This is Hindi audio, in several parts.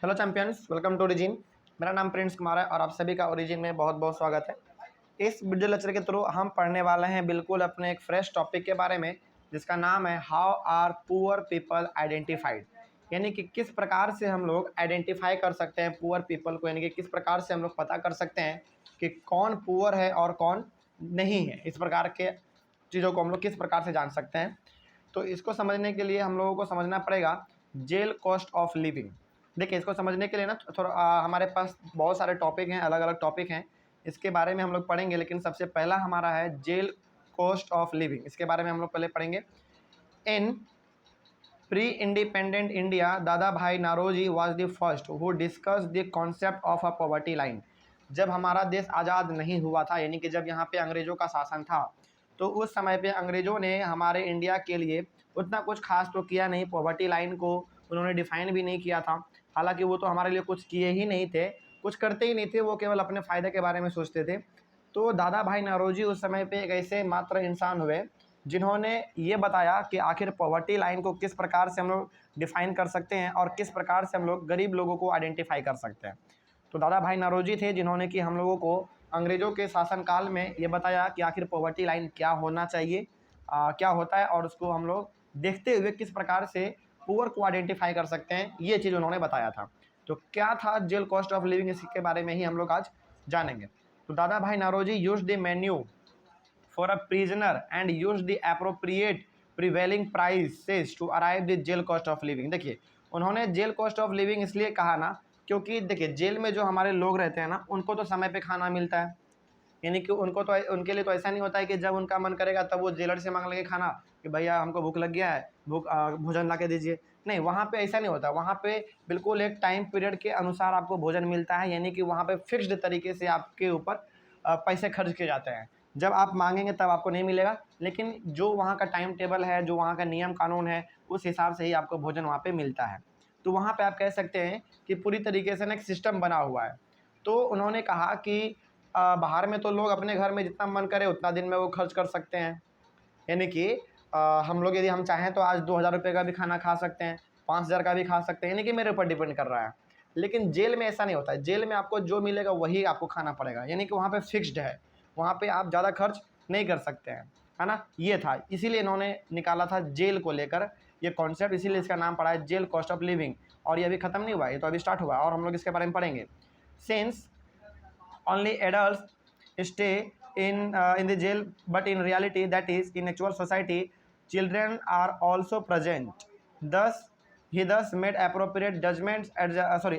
Hello champions, welcome to Origin. मेरा नाम प्रिंस कुमार है और आप सभी का ओरिजिन में बहुत बहुत स्वागत है। इस वीडियो लेक्चर के थ्रू हम पढ़ने वाले हैं बिल्कुल अपने एक फ्रेश टॉपिक के बारे में, जिसका नाम है how are poor people identified. यानी कि किस प्रकार से हम लोग आइडेंटिफाई कर सकते हैं पुअर पीपल को, यानी कि किस प्रकार से हम लोग पता कर सकते हैं कि कौन पुअर है और कौन नहीं है। इस प्रकार के चीज़ों को हम लोग किस प्रकार से जान सकते हैं। तो इसको समझने के लिए हम लोगों को समझना पड़ेगा जेल कॉस्ट ऑफ लिविंग। देखिए, इसको समझने के लिए ना थोड़ा हमारे पास बहुत सारे टॉपिक हैं, अलग अलग टॉपिक हैं, इसके बारे में हम लोग पढ़ेंगे। लेकिन सबसे पहला हमारा है जेल कॉस्ट ऑफ लिविंग। इसके बारे में हम लोग पहले पढ़ेंगे। इन pre independent India, Dadabhai Naoroji was the first who discuss the concept of a poverty line. जब हमारा देश आज़ाद नहीं हुआ था, यानी कि जब यहाँ पे अंग्रेज़ों का शासन था, तो उस समय पे अंग्रेज़ों ने हमारे इंडिया के लिए उतना कुछ खास तो किया नहीं। पॉवर्टी लाइन को उन्होंने डिफ़ाइन भी नहीं किया था। हालांकि वो तो हमारे लिए कुछ किए ही नहीं थे, कुछ करते ही नहीं थे, वो केवल अपने फ़ायदे के बारे में सोचते थे। तो दादा भाई नौरोजी उस समय पे एक ऐसे मात्र इंसान हुए जिन्होंने ये बताया कि आखिर पॉवर्टी लाइन को किस प्रकार से हम लोग डिफ़ाइन कर सकते हैं और किस प्रकार से हम लोग गरीब लोगों को आइडेंटिफाई कर सकते हैं। तो दादा भाई नौरोजी थे जिन्होंने कि हम लोगों को अंग्रेज़ों के शासनकाल में ये बताया कि आखिर पॉवर्टी लाइन क्या होना चाहिए, क्या होता है, और उसको हम लोग देखते हुए किस प्रकार से पुअर को आइडेंटिफाई कर सकते हैं, ये चीज़ उन्होंने बताया था। तो क्या था जेल कॉस्ट ऑफ लिविंग, इसके बारे में ही हम लोग आज जानेंगे। तो Dadabhai Naoroji use the menu for a prisoner and use the appropriate prevailing prices to arrive the jail cost of living. देखिए, उन्होंने जेल कॉस्ट ऑफ लिविंग इसलिए कहा ना, क्योंकि देखिए जेल में जो हमारे लोग रहते हैं ना, उनको तो समय पे खाना मिलता है। यानी कि उनको तो उनके लिए तो ऐसा नहीं होता है कि जब उनका मन करेगा तब वो जेलर से मांग लेंगे खाना कि भैया हमको भूख लग गया है, भोजन ला के दीजिए। नहीं, वहाँ पे ऐसा नहीं होता। वहाँ पे बिल्कुल एक टाइम पीरियड के अनुसार आपको भोजन मिलता है, यानी कि वहाँ पे फिक्स्ड तरीके से आपके ऊपर पैसे खर्च किए जाते हैं। जब आप मांगेंगे तब आपको नहीं मिलेगा, लेकिन जो वहाँ का टाइम टेबल है, जो वहाँ का नियम कानून है, उस हिसाब से ही आपको भोजन वहाँ पे मिलता है। तो वहाँ पे आप कह सकते हैं कि पूरी तरीके से ना एक सिस्टम बना हुआ है। तो उन्होंने कहा कि बाहर में तो लोग अपने घर में जितना मन करे उतना दिन में वो खर्च कर सकते हैं। यानी कि हम लोग यदि हम चाहें तो आज 2000 रुपये का भी खाना खा सकते हैं, 5000 का भी खा सकते हैं, यानी कि मेरे ऊपर डिपेंड कर रहा है। लेकिन जेल में ऐसा नहीं होता है। जेल में आपको जो मिलेगा वही आपको खाना पड़ेगा, यानी कि वहाँ पे फिक्स्ड है, वहाँ पे आप ज़्यादा खर्च नहीं कर सकते हैं, है ना। ये था, इसीलिए इन्होंने निकाला था जेल को लेकर ये कॉन्सेप्ट, इसीलिए इसका नाम पड़ा है जेल कॉस्ट ऑफ लिविंग। और ये अभी ख़त्म नहीं हुआ, ये तो अभी स्टार्ट हुआ और हम लोग इसके बारे में पढ़ेंगे। Since only adults stay in the jail, but in reality, that is in actual society, children are also present. Thus he thus made appropriate judgments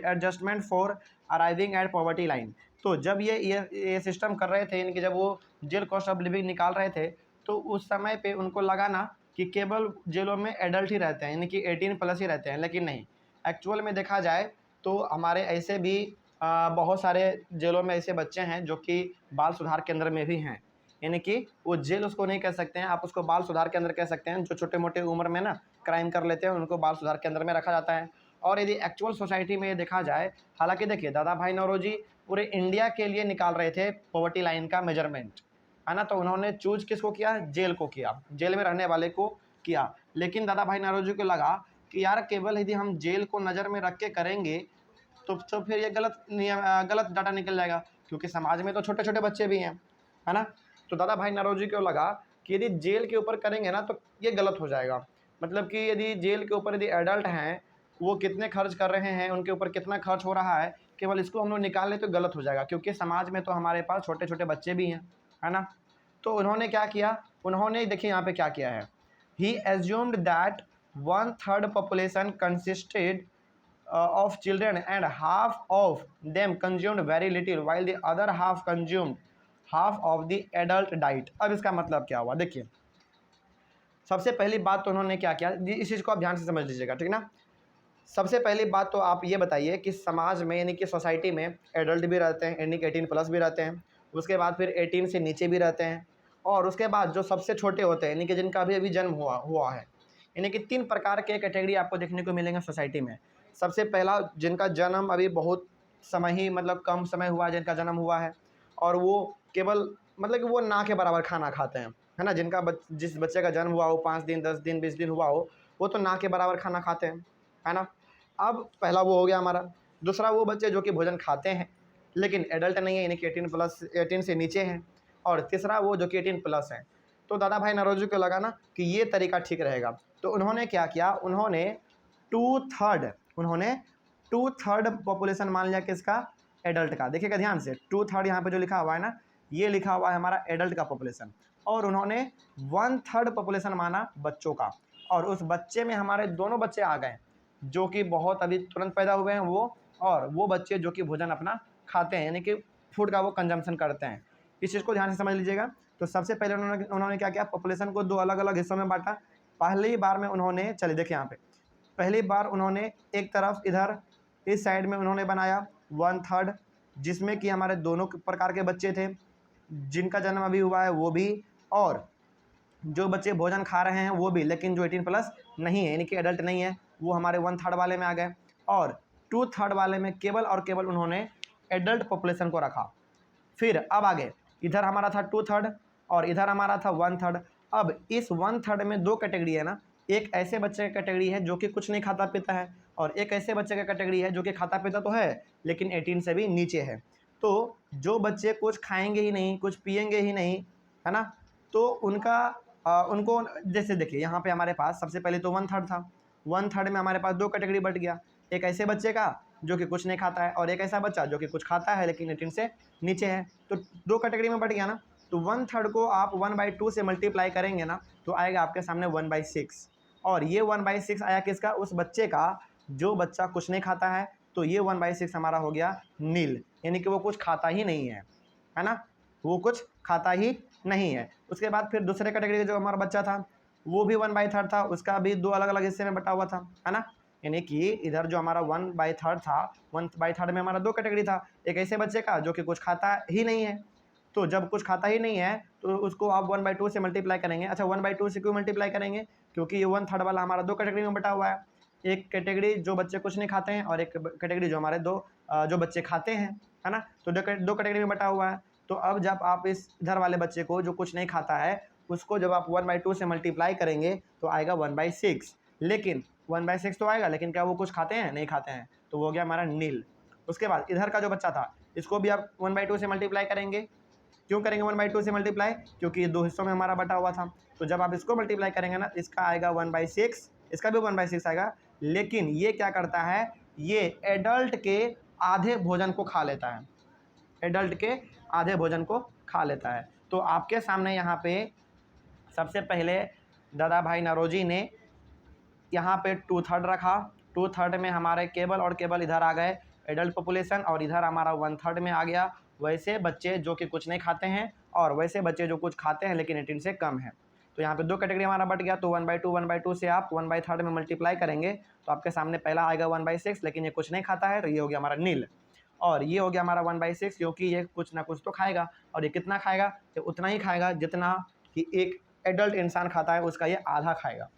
adjustment for arriving at poverty line. तो जब ये सिस्टम कर रहे थे, यानी कि जब वो जेल कॉस्ट ऑफ लिविंग निकाल रहे थे, तो उस समय पे उनको लगा ना कि केवल जेलों में एडल्ट ही रहते हैं, यानी कि 18+ ही रहते हैं। लेकिन नहीं, एक्चुअल में देखा जाए तो हमारे ऐसे भी बहुत सारे जेलों में ऐसे बच्चे हैं जो कि बाल सुधार केंद्र में भी हैं। यानी कि वो जेल उसको नहीं कह सकते हैं, आप उसको बाल सुधार केंद्र कह सकते हैं। जो छोटे मोटे उम्र में ना क्राइम कर लेते हैं, उनको बाल सुधार केंद्र में रखा जाता है। और यदि एक्चुअल सोसाइटी में ये देखा जाए, हालांकि देखिए दादा भाई नौरोजी पूरे इंडिया के लिए निकाल रहे थे पॉवर्टी लाइन का मेजरमेंट, है ना। तो उन्होंने चूज किसको किया? जेल को किया, जेल में रहने वाले को किया। लेकिन दादा भाई नौरोजी को लगा कि यार केवल यदि हम जेल को नज़र में रख के करेंगे तो फिर ये गलत नियम, गलत डाटा निकल जाएगा, क्योंकि समाज में तो छोटे छोटे बच्चे भी हैं, है ना। तो दादा भाई नौरोजी को लगा कि यदि जेल के ऊपर करेंगे ना तो ये गलत हो जाएगा। मतलब कि यदि जेल के ऊपर यदि एडल्ट हैं, वो कितने खर्च कर रहे हैं, उनके ऊपर कितना खर्च हो रहा है, केवल इसको हम लोग निकाल लें तो गलत हो जाएगा, क्योंकि समाज में तो हमारे पास छोटे छोटे बच्चे भी हैं, है ना। तो उन्होंने क्या किया? उन्होंने देखिए यहाँ पे क्या किया है। He assumed that 1/3 population consisted of children and half of them consumed very little while the other half consumed half of the adult diet। अब इसका मतलब क्या हुआ? देखिए, सबसे पहली बात तो उन्होंने क्या किया, इस चीज़ को आप ध्यान से समझ लीजिएगा, ठीक ना। सबसे पहली बात तो आप ये बताइए कि समाज में, यानी कि सोसाइटी में एडल्ट भी रहते हैं, यानी कि 18+ भी रहते हैं, उसके बाद फिर 18 से नीचे भी रहते हैं, और उसके बाद जो सबसे छोटे होते हैं, यानी कि जिनका अभी अभी जन्म हुआ है। यानी कि 3 प्रकार के कैटेगरी आपको देखने को मिलेंगे सोसाइटी में। सबसे पहला, जिनका जन्म अभी बहुत समय ही, मतलब कम समय हुआ है जिनका जन्म हुआ है, और वो केवल मतलब कि वो ना के बराबर खाना खाते हैं, है ना। जिस बच्चे का जन्म हुआ हो, 5 दिन 10 दिन 20 दिन हुआ हो, वो तो ना के बराबर खाना खाते हैं, है ना। अब पहला वो हो गया हमारा। दूसरा वो बच्चे जो कि भोजन खाते हैं लेकिन एडल्ट नहीं है, यानी कि 18 से नीचे हैं। और तीसरा वो जो कि 18+ है। तो दादा भाई नौरोजी को लगा ना कि ये तरीका ठीक रहेगा, तो उन्होंने क्या किया, उन्होंने 2/3 पॉपुलेशन मान लिया किसका, एडल्ट का। देखिएगा ध्यान से, 2/3 यहाँ पे जो लिखा हुआ है ना, ये लिखा हुआ है हमारा एडल्ट का पॉपुलेशन, और उन्होंने 1/3 पॉपुलेशन माना बच्चों का। और उस बच्चे में हमारे दोनों बच्चे आ गए जो कि बहुत अभी तुरंत पैदा हुए हैं वो, और वो बच्चे जो कि भोजन अपना खाते हैं, यानी कि फूड का वो कंजम्पशन करते हैं। इस चीज़ को ध्यान से समझ लीजिएगा। तो सबसे पहले उन्होंने क्या किया, पॉपुलेशन को 2 अलग अलग हिस्सों में बांटा। पहली बार में उन्होंने, चलिए देखिए यहाँ पे, पहली बार उन्होंने एक तरफ इधर इस साइड में उन्होंने बनाया 1/3, जिसमें कि हमारे दोनों प्रकार के बच्चे थे, जिनका जन्म अभी हुआ है वो भी, और जो बच्चे भोजन खा रहे हैं वो भी, लेकिन जो 18+ नहीं है, यानी कि एडल्ट नहीं है, वो हमारे 1/3 वाले में आ गए। और 2/3 वाले में केवल और केवल उन्होंने एडल्ट पॉपुलेशन को रखा। फिर अब आगे, इधर हमारा था 2/3 और इधर हमारा था 1/3। अब इस 1/3 में 2 कैटेगरी है ना, एक ऐसे बच्चे का कैटेगरी है जो कि कुछ नहीं खाता पीता है, और एक ऐसे बच्चे का कैटेगरी है जो कि खाता पीता तो है लेकिन 18 से भी नीचे है। तो जो बच्चे कुछ खाएंगे ही नहीं, कुछ पिएंगे ही नहीं, है ना, तो उनको जैसे देखिए यहाँ पे हमारे पास सबसे पहले तो 1/3 था, 1/3 में हमारे पास 2 कैटेगरी बट गया, एक ऐसे बच्चे का जो कि कुछ नहीं खाता है, और एक ऐसा बच्चा जो कि कुछ खाता है लेकिन 18 से नीचे है। तो 2 कैटेगरी में बट गया ना, तो 1/3 को आप 1/2 से मल्टीप्लाई करेंगे ना, तो आएगा आपके सामने 1/6। और ये 1/6 आया किसका, उस बच्चे का जो बच्चा कुछ नहीं खाता है। तो ये 1/6 हमारा हो गया नील, यानी कि वो कुछ खाता ही नहीं है ना, वो कुछ खाता ही नहीं है। उसके बाद फिर दूसरे कैटेगरी का जो हमारा बच्चा था वो भी 1/3 था, उसका भी 2 अलग अलग हिस्से में बटा हुआ था, है ना, यानी कि इधर जो हमारा 1/3 था, 1/3 में हमारा 2 कैटेगरी था, एक ऐसे बच्चे का जो कि कुछ खाता ही नहीं है। तो जब कुछ खाता ही नहीं है तो उसको आप 1/2 से मल्टीप्लाई करेंगे। अच्छा, 1/2 से क्यों मल्टीप्लाई करेंगे, क्योंकि ये 1/3 वाला हमारा 2 कैटेगरी में बटा हुआ है, एक कैटेगरी जो बच्चे कुछ नहीं खाते हैं और एक कैटेगरी जो हमारे जो बच्चे खाते हैं, है ना, तो 2 कैटेगरी में बटा हुआ है। तो अब जब आप इस इधर वाले बच्चे को जो कुछ नहीं खाता है उसको जब आप 1/2 से मल्टीप्लाई करेंगे तो आएगा 1/6। लेकिन 1/6 तो आएगा, लेकिन क्या वो कुछ खाते हैं, नहीं खाते हैं, तो वो हो गया हमारा नील। उसके बाद इधर का जो बच्चा था इसको भी आप 1/2 से मल्टीप्लाई करेंगे। क्यों करेंगे 1/2 से मल्टीप्लाई, क्योंकि ये 2 हिस्सों में हमारा बटा हुआ था। तो जब आप इसको मल्टीप्लाई करेंगे ना, इसका आएगा 1/6, इसका भी 1/6 आएगा। लेकिन ये क्या करता है, ये एडल्ट के आधे भोजन को खा लेता है, एडल्ट के आधे भोजन को खा लेता है। तो आपके सामने यहाँ पे सबसे पहले दादा भाई नौरोजी ने यहाँ पे 2/3 रखा, 2/3 में हमारे केवल और केवल इधर आ गए एडल्ट पॉपुलेशन, और इधर हमारा 1/3 में आ गया वैसे बच्चे जो कि कुछ नहीं खाते हैं और वैसे बच्चे जो कुछ खाते हैं लेकिन 18 से कम है। तो यहाँ पे 2 कैटेगरी हमारा बट गया। तो 1/2 से आप 1/3 में मल्टीप्लाई करेंगे तो आपके सामने पहला आएगा 1/6, लेकिन ये कुछ नहीं खाता है, तो ये हो गया हमारा नील। और ये हो गया हमारा 1/6, क्योंकि ये कुछ ना कुछ तो खाएगा, और ये कितना खाएगा, ये उतना ही खाएगा जितना कि एक एडल्ट इंसान खाता है, उसका ये आधा खाएगा।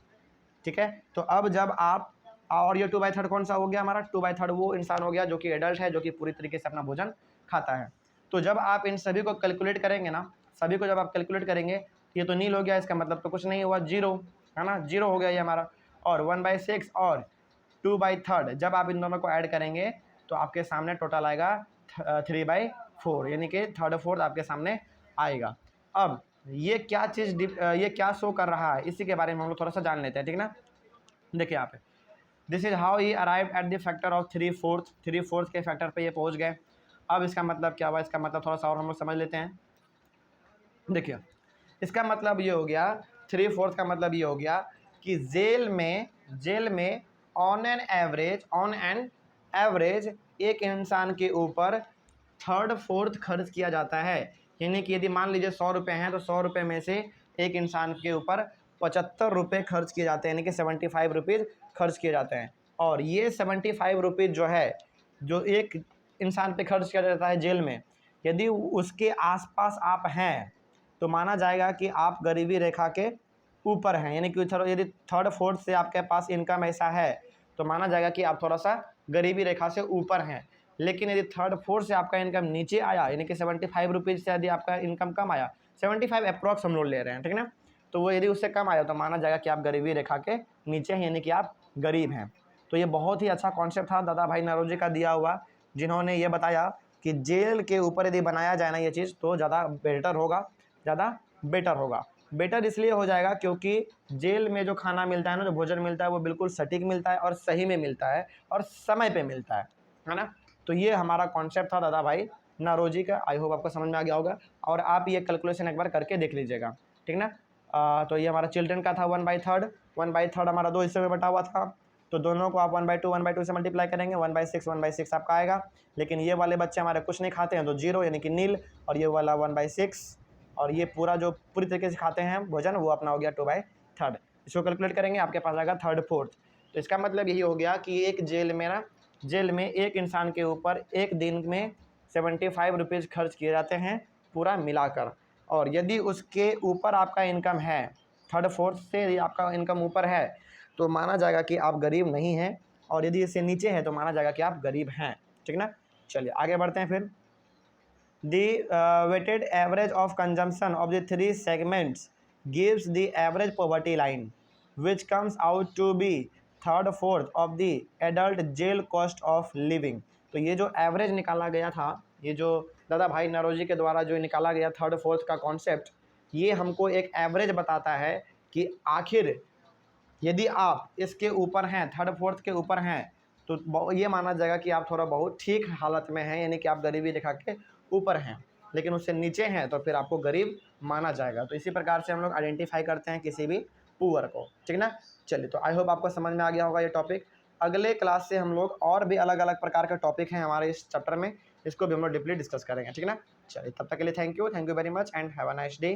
ठीक है, तो अब जब आप, और ये 2/3 कौन सा हो गया हमारा, 2/3 वो इंसान हो गया जो कि एडल्ट है, जो कि पूरी तरीके से अपना भोजन खाता है। तो जब आप इन सभी को कैलकुलेट करेंगे ना, सभी को जब आप कैलकुलेट करेंगे, ये तो नील हो गया, इसका मतलब तो कुछ नहीं हुआ, 0, है ना, 0 हो गया ये हमारा। और 1/6 और 2/3 जब आप इन दोनों को ऐड करेंगे तो आपके सामने टोटल आएगा 3/4, यानी कि 3/4 आपके सामने आएगा। अब ये क्या चीज़ ये क्या शो कर रहा है, इसी के बारे में हम लोग थोड़ा सा जान लेते हैं, ठीक ना। देखिए यहाँ पे, this is how he arrive at the factor of 3/4 के फैक्टर पे ये पहुँच गए। अब इसका मतलब क्या हुआ, इसका मतलब थोड़ा सा और हम लोग समझ लेते हैं। देखिए, इसका मतलब ये हो गया, 3/4 का मतलब ये हो गया कि जेल में ऑन एन एवरेज एक इंसान के ऊपर 3/4 खर्च किया जाता है। यानी कि यदि मान लीजिए 100 रुपये हैं तो 100 रुपये में से एक इंसान के ऊपर 75 रुपये खर्च किए जाते हैं, यानी कि 75 रुपीज़ खर्च किए जाते हैं। और ये 75 रुपीज़ जो है, जो एक इंसान पे खर्च किया जाता है जेल में, यदि उसके आसपास आप हैं तो माना जाएगा कि आप गरीबी रेखा के ऊपर हैं, यानी कि यदि 3/4 से आपके पास इनकम ऐसा है तो माना जाएगा कि आप थोड़ा सा गरीबी रेखा से ऊपर हैं। लेकिन यदि 3/4 से आपका इनकम नीचे आया, यानी कि 75 रुपीज़ से यदि आपका इनकम कम आया, 75 अप्रॉक्स हम लोग ले रहे हैं, ठीक ना, तो वो यदि उससे कम आया तो माना जाएगा कि आप गरीबी रेखा के नीचे हैं, यानी कि आप गरीब हैं। तो ये बहुत ही अच्छा कॉन्सेप्ट था दादा भाई नौरोजी का दिया हुआ, जिन्होंने ये बताया कि जेल के ऊपर यदि बनाया जाए ना ये चीज़ तो ज़्यादा बेटर होगा, ज़्यादा बेटर होगा। बेटर इसलिए हो जाएगा क्योंकि जेल में जो खाना मिलता है ना, जो भोजन मिलता है वो बिल्कुल सटीक मिलता है और सही में मिलता है और समय पे मिलता है ना। तो ये हमारा कॉन्सेप्ट था दादा भाई नौरोजी का। आई होप आपको समझ में आ गया होगा और आप ये कैलकुलेशन एक बार करके देख लीजिएगा, ठीक ना। तो ये हमारा चिल्ड्रन का था 1/3। 1/3 हमारा 2 हिस्से में बटा हुआ था, तो दोनों को आप 1/2 से मल्टीप्लाई करेंगे, 1/6 आपका आएगा। लेकिन ये वाले बच्चे हमारे कुछ नहीं खाते हैं तो 0 यानी कि नील, और ये वाला 1/6, और ये पूरा जो पूरी तरीके से खाते हैं भोजन वो अपना हो गया 2/3। इसको कैलकुलेट करेंगे आपके पास आएगा 3rd 4th। तो इसका मतलब यही हो गया कि एक जेल में एक इंसान के ऊपर एक दिन में 75 रुपीज़ खर्च किए जाते हैं पूरा मिलाकर। और यदि उसके ऊपर आपका इनकम है, 3rd 4th से यदि आपका इनकम ऊपर है तो माना जाएगा कि आप गरीब नहीं हैं, और यदि इससे नीचे है तो माना जाएगा कि आप गरीब हैं, ठीक ना। चलिए आगे बढ़ते हैं फिर। The weighted average of consumption of the 3 segments gives the average poverty line, which comes out to be 3rd 4th of the adult jail cost of living। तो ये जो एवरेज निकाला गया था, ये जो दादा भाई नौरोजी के द्वारा जो निकाला गया 3rd 4th का कॉन्सेप्ट, ये हमको एक एवरेज बताता है कि आखिर यदि आप इसके ऊपर हैं, 3rd 4th के ऊपर हैं, तो ये माना जाएगा कि आप थोड़ा बहुत ठीक हालत में हैं, यानी कि आप गरीबी रेखा के ऊपर हैं। लेकिन उससे नीचे हैं तो फिर आपको गरीब माना जाएगा। तो इसी प्रकार से हम लोग आइडेंटिफाई करते हैं किसी भी पुअर को, ठीक ना। चलिए, तो आई होप आपको समझ में आ गया होगा ये टॉपिक। अगले क्लास से हम लोग और भी अलग अलग प्रकार के टॉपिक हैं हमारे इस चैप्टर में, इसको भी हम लोग डीपली डिस्कस करेंगे, ठीक ना। चलिए, तब तक के लिए thank you very much and have a nice day.